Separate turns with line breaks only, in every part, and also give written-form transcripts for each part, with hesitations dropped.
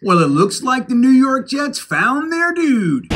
Well, it looks like the New York Jets found their dude.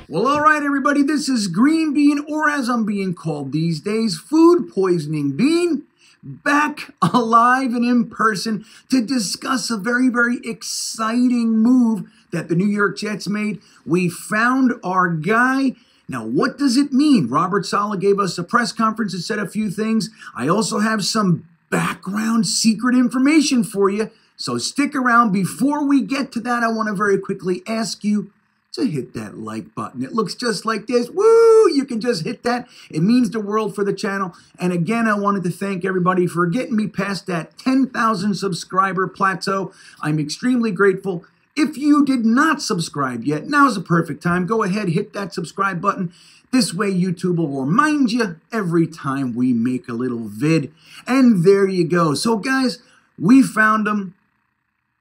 Well, all right, everybody, this is GreenBean, or as I'm being called these days, Food Poisoning Bean, back alive and in person to discuss a very, very exciting move that the New York Jets made. We found our guy. Now, what does it mean? Robert Saleh gave us a press conference and said a few things. I also have some background secret information for you, so stick around. Before we get to that, I want to very quickly ask you to hit that like button. It looks just like this. Woo! You can just hit that. It means the world for the channel. And again, I wanted to thank everybody for getting me past that 10,000 subscriber plateau. I'm extremely grateful. If you did not subscribe yet, now's the perfect time. Go ahead, hit that subscribe button. This way, YouTube will remind you every time we make a little vid. And there you go. So, guys, we found him.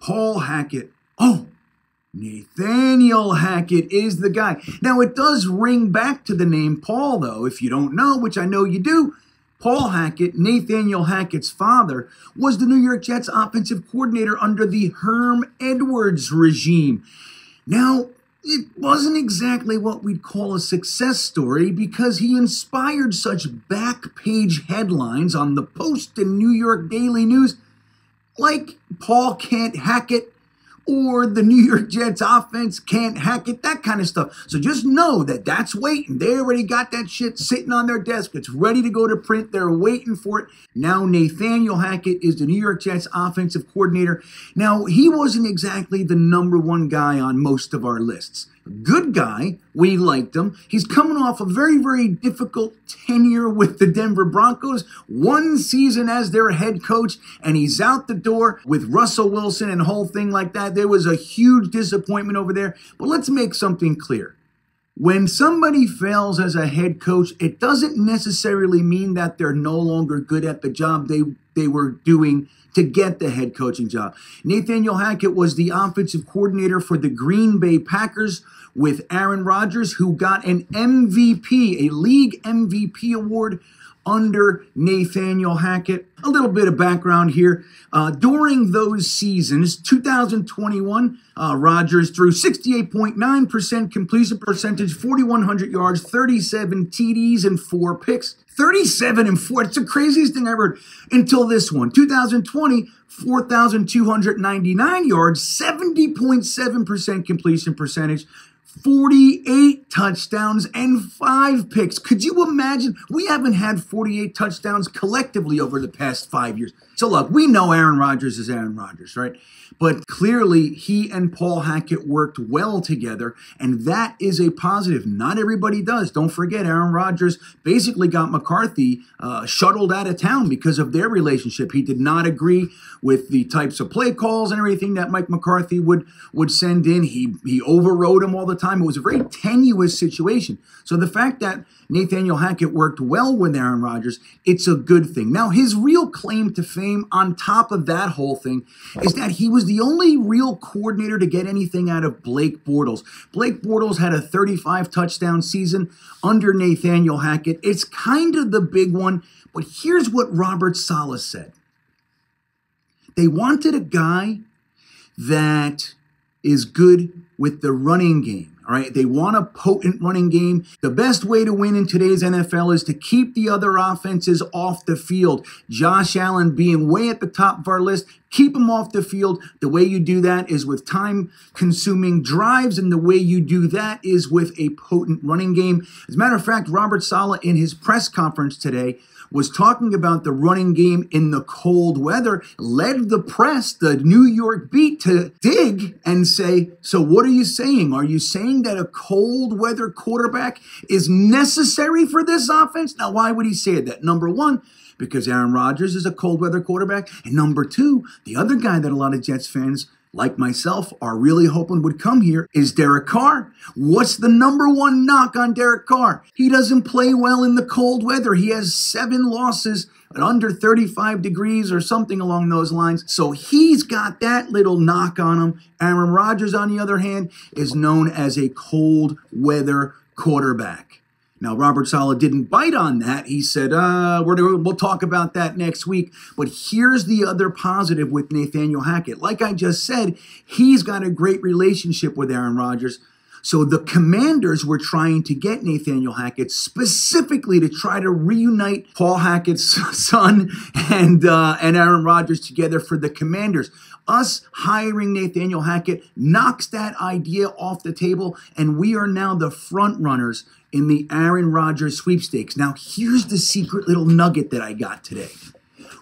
Paul Hackett. Oh, Nathaniel Hackett is the guy. Now, it does ring back to the name Paul, though. If you don't know, which I know you do, Paul Hackett, Nathaniel Hackett's father, was the New York Jets offensive coordinator under the Herm Edwards regime. Now, it wasn't exactly what we'd call a success story because he inspired such back page headlines on the Post and New York Daily News like Paul can't hack it, or the New York Jets offense can't hack it, that kind of stuff. So just know that that's waiting. They already got that shit sitting on their desk. It's ready to go to print. They're waiting for it. Now Nathaniel Hackett is the New York Jets offensive coordinator. Now, he wasn't exactly the #1 guy on most of our lists. Good guy. We liked him. He's coming off a very, very difficult tenure with the Denver Broncos. 1 season as their head coach, and he's out the door with Russell Wilson and the whole thing like that. There was a huge disappointment over there. But let's make something clear. When somebody fails as a head coach, it doesn't necessarily mean that they're no longer good at the job they were doing to get the head coaching job. Nathaniel Hackett was the offensive coordinator for the Green Bay Packers with Aaron Rodgers, who got an MVP, a league MVP award under Nathaniel Hackett. A little bit of background here. During those seasons, 2021, Rodgers threw 68.9% completion percentage, 4,100 yards, 37 TDs, and 4 picks. 37 and 4. It's the craziest thing I ever heard until this one. 2020, 4,299 yards, 70.7% completion percentage, 48 touchdowns, and 5 picks. Could you imagine? We haven't had 48 touchdowns collectively over the past 5 years. So look, we know Aaron Rodgers is Aaron Rodgers, right? But clearly, he and Paul Hackett worked well together, and that is a positive. Not everybody does. Don't forget, Aaron Rodgers basically got McCarthy shuttled out of town because of their relationship. He did not agree with the types of play calls and everything that Mike McCarthy would send in. He overrode him all the time. It was a very tenuous situation. So the fact that Nathaniel Hackett worked well with Aaron Rodgers, it's a good thing. Now, his real claim to fame on top of that whole thing is that he was the only real coordinator to get anything out of Blake Bortles. Blake Bortles had a 35 touchdown season under Nathaniel Hackett. It's kind of the big one, but here's what Robert Saleh said. They wanted a guy that is good with the running game. All right, they want a potent running game. The best way to win in today's NFL is to keep the other offenses off the field. Josh Allen being way at the top of our list, keep him off the field. The way you do that is with time-consuming drives, and the way you do that is with a potent running game. As a matter of fact, Robert Saleh in his press conference today was talking about the running game in the cold weather, led the press, the New York beat, to dig and say, so what are you saying? Are you saying that a cold weather quarterback is necessary for this offense? Now, why would he say that? Number one, because Aaron Rodgers is a cold weather quarterback. And number two, the other guy that a lot of Jets fans like myself are really hoping would come here is Derek Carr. What's the #1 knock on Derek Carr? He doesn't play well in the cold weather. He has 7 losses at under 35 degrees or something along those lines. So he's got that little knock on him. Aaron Rodgers, on the other hand, is known as a cold weather quarterback. Now, Robert Saleh didn't bite on that. He said, we'll talk about that next week. But here's the other positive with Nathaniel Hackett. Like I just said, he's got a great relationship with Aaron Rodgers. So the Commanders were trying to get Nathaniel Hackett specifically to try to reunite Paul Hackett's son and Aaron Rodgers together for the Commanders. Us hiring Nathaniel Hackett knocks that idea off the table, and we are now the front runners in the Aaron Rodgers sweepstakes. Now, here's the secret little nugget that I got today.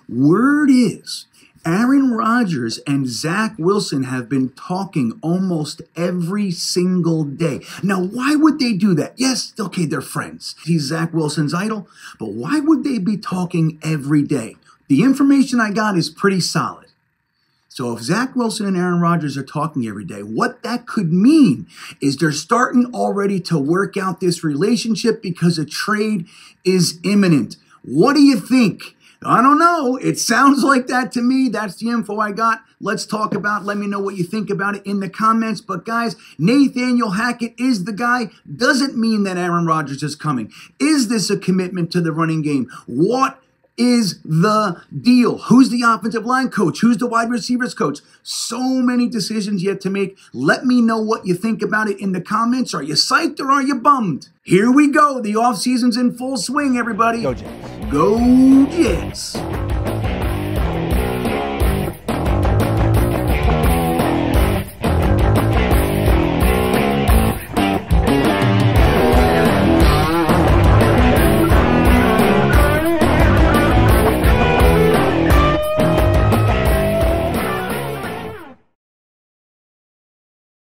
Word is, Aaron Rodgers and Zach Wilson have been talking almost every single day. Now, why would they do that? Yes, okay, they're friends. He's Zach Wilson's idol, but why would they be talking every day? The information I got is pretty solid. So if Zach Wilson and Aaron Rodgers are talking every day, what that could mean is they're starting already to work out this relationship because a trade is imminent. What do you think? I don't know. It sounds like that to me. That's the info I got. Let's talk about it. Let me know what you think about it in the comments. But guys, Nathaniel Hackett is the guy. Doesn't mean that Aaron Rodgers is coming. Is this a commitment to the running game? What is the deal? Who's the offensive line coach? Who's the wide receivers coach? So many decisions yet to make. Let me know what you think about it in the comments. Are you psyched or are you bummed? Here we go. The offseason's in full swing, everybody.
Go Jets.
Go Jets.